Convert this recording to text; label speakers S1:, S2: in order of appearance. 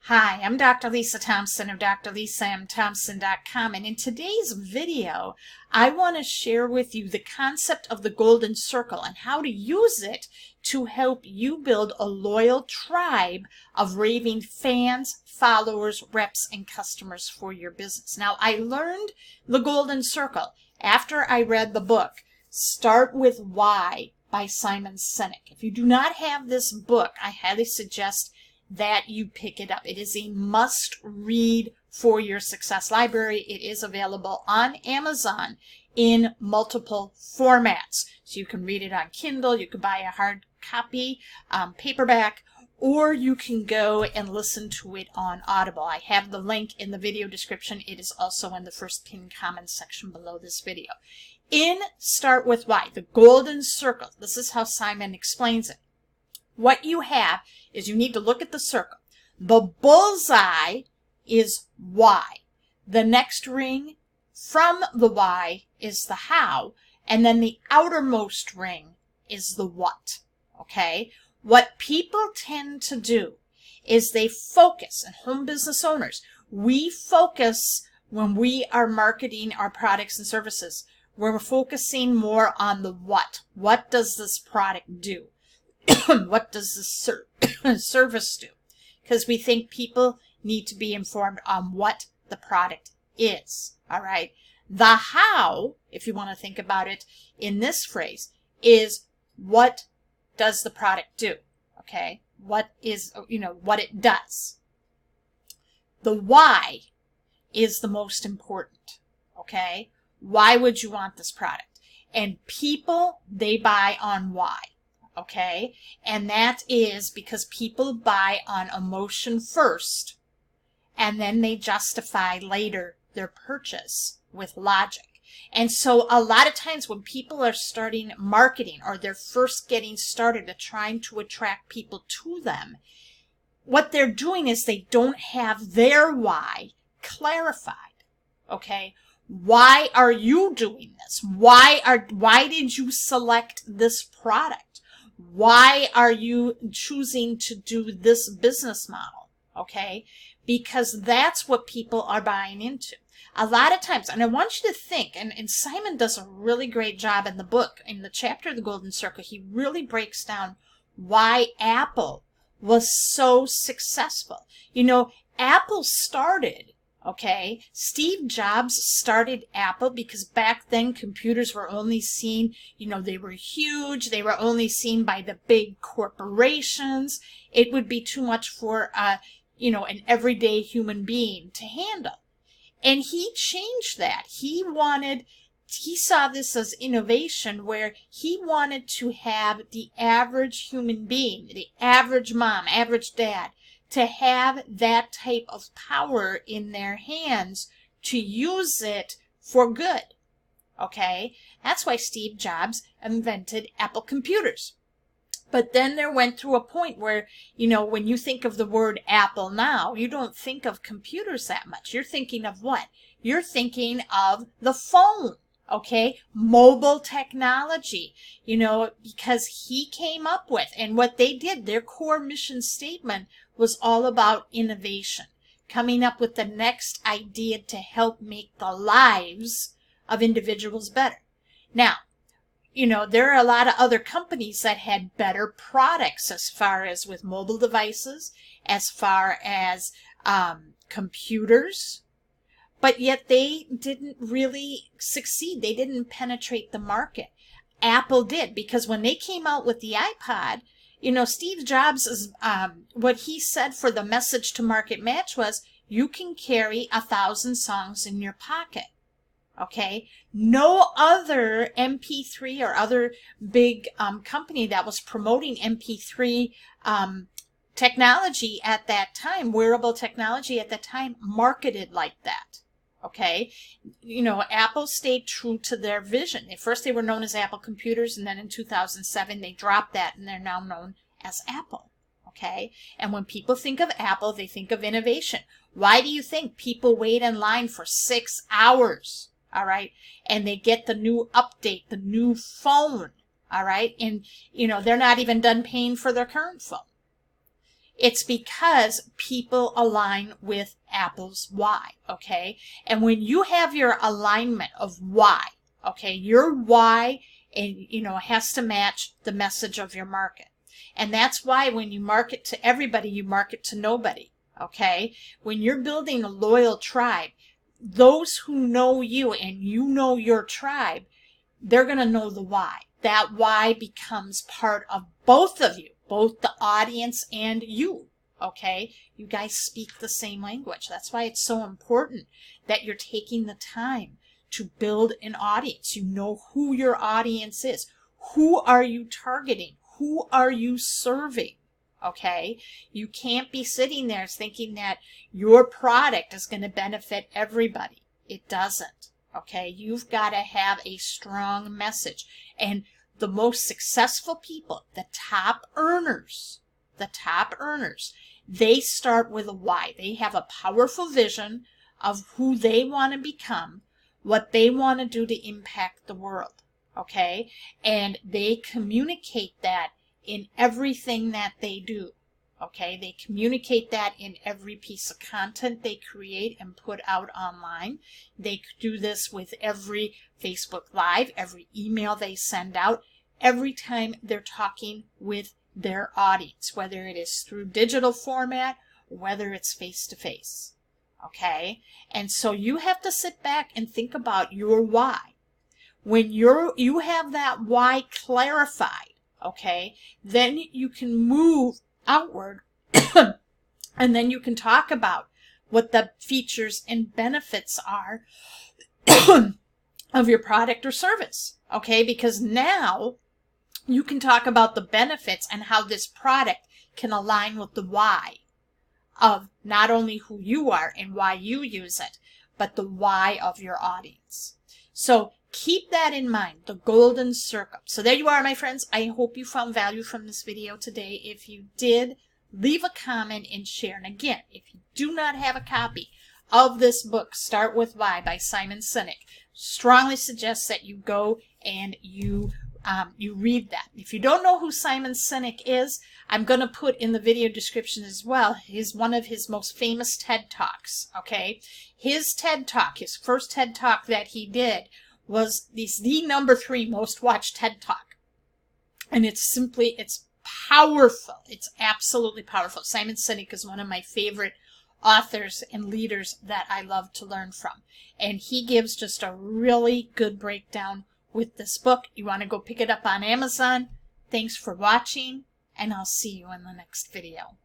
S1: Hi, I'm Dr. Lisa Thompson of drlisamthompson.com, and in today's video, I want to share with you the concept of the golden circle and how to use it to help you build a loyal tribe of raving fans, followers, reps, and customers for your business. Now, I learned the golden circle after I read the book, Start With Why by Simon Sinek. If you do not have this book, I highly suggest that you pick it up. It is a must-read for your success library. It is available on Amazon in multiple formats. So you can read it on Kindle, you can buy a hard copy, paperback, or you can go and listen to it on Audible. I have the link in the video description. It is also in the first pinned comment section below this video. In Start With Why, the golden circle, this is how Simon explains it. What you have is you need to look at the circle. The bullseye is why. The next ring from the why is the how, and then the outermost ring is the what. Okay? What people tend to do is they focus, and home business owners, we focus when we are marketing our products and services. We're focusing more on the what. What does this product do? What does the service do? Because we think people need to be informed on what the product is. All right. The how, if you want to think about it in this phrase, is what does the product do? Okay. What is, what it does. The why is the most important. Okay. Why would you want this product? And people, they buy on why. Okay, and that is because people buy on emotion first, and then they justify later their purchase with logic. And so a lot of times when people are starting marketing or they're first getting started at trying to attract people to them, what they're doing is they don't have their why clarified. Okay, why are you doing this? Why did you select this product? Why are you choosing to do this business model? Okay? Because that's what people are buying into. A lot of times, and I want you to think, and Simon does a really great job in the book, in the chapter The Golden Circle, he really breaks down why Apple was so successful. Apple started, okay, Steve Jobs started Apple because back then computers were only seen, they were huge. They were only seen by the big corporations. It would be too much for, an everyday human being to handle. And he changed that. He saw this as innovation where he wanted to have the average human being, the average mom, average dad, to have that type of power in their hands to use it for good. Okay? That's why Steve Jobs invented Apple computers. But then there went through a point where, when you think of the word Apple now, you don't think of computers that much. You're thinking of what? You're thinking of the phone. Okay, mobile technology, because he came up with, and what they did, their core mission statement was all about innovation, coming up with the next idea to help make the lives of individuals better. Now, there are a lot of other companies that had better products as far as with mobile devices, as far as computers, but yet they didn't really succeed. They didn't penetrate the market. Apple did, because when they came out with the iPod, Steve Jobs, what he said for the message to market match was, you can carry 1,000 songs in your pocket. Okay? No other MP3 or other big company that was promoting MP3 technology at that time, wearable technology at that time, marketed like that. Okay, Apple stayed true to their vision. At first they were known as Apple Computers, and then in 2007 they dropped that and they're now known as Apple. Okay, and when people think of Apple, they think of innovation. Why do you think people wait in line for 6 hours? All right, and they get the new update, the new phone. All right, and they're not even done paying for their current phone. It's because people align with Apple's why, okay? And when you have your alignment of why, okay, your why, and has to match the message of your market. And that's why when you market to everybody, you market to nobody, okay? When you're building a loyal tribe, those who know you and you know your tribe, they're going to know the why. That why becomes part of both of you, both the audience and you, okay? You guys speak the same language. That's why it's so important that you're taking the time to build an audience. You know who your audience is. Who are you targeting? Who are you serving? Okay? You can't be sitting there thinking that your product is going to benefit everybody. It doesn't. Okay? You've got to have a strong message. And the most successful people, the top earners, they start with a why. They have a powerful vision of who they want to become, what they want to do to impact the world. Okay? And they communicate that in everything that they do. Okay? They communicate that in every piece of content they create and put out online. They do this with every Facebook Live, every email they send out, every time they're talking with their audience, whether it is through digital format, or whether it's face-to-face. Okay? And so you have to sit back and think about your why. When you have that why clarified, okay, then you can move outward and then you can talk about what the features and benefits are of your product or service, okay? Because now you can talk about the benefits and how this product can align with the why of not only who you are and why you use it, but the why of your audience. So keep that in mind, the golden circle. So there you are, my friends. I hope you found value from this video today. If you did, leave a comment and share. And again, if you do not have a copy of this book, Start With Why by Simon Sinek, strongly suggest that you go and you read that. If you don't know who Simon Sinek is, I'm going to put in the video description as well one of his most famous TED Talks, okay? His TED Talk, his first TED Talk that he did, was the #3 most watched TED Talk. And it's powerful. It's absolutely powerful. Simon Sinek is one of my favorite authors and leaders that I love to learn from. And he gives just a really good breakdown with this book. You want to go pick it up on Amazon. Thanks for watching, and I'll see you in the next video.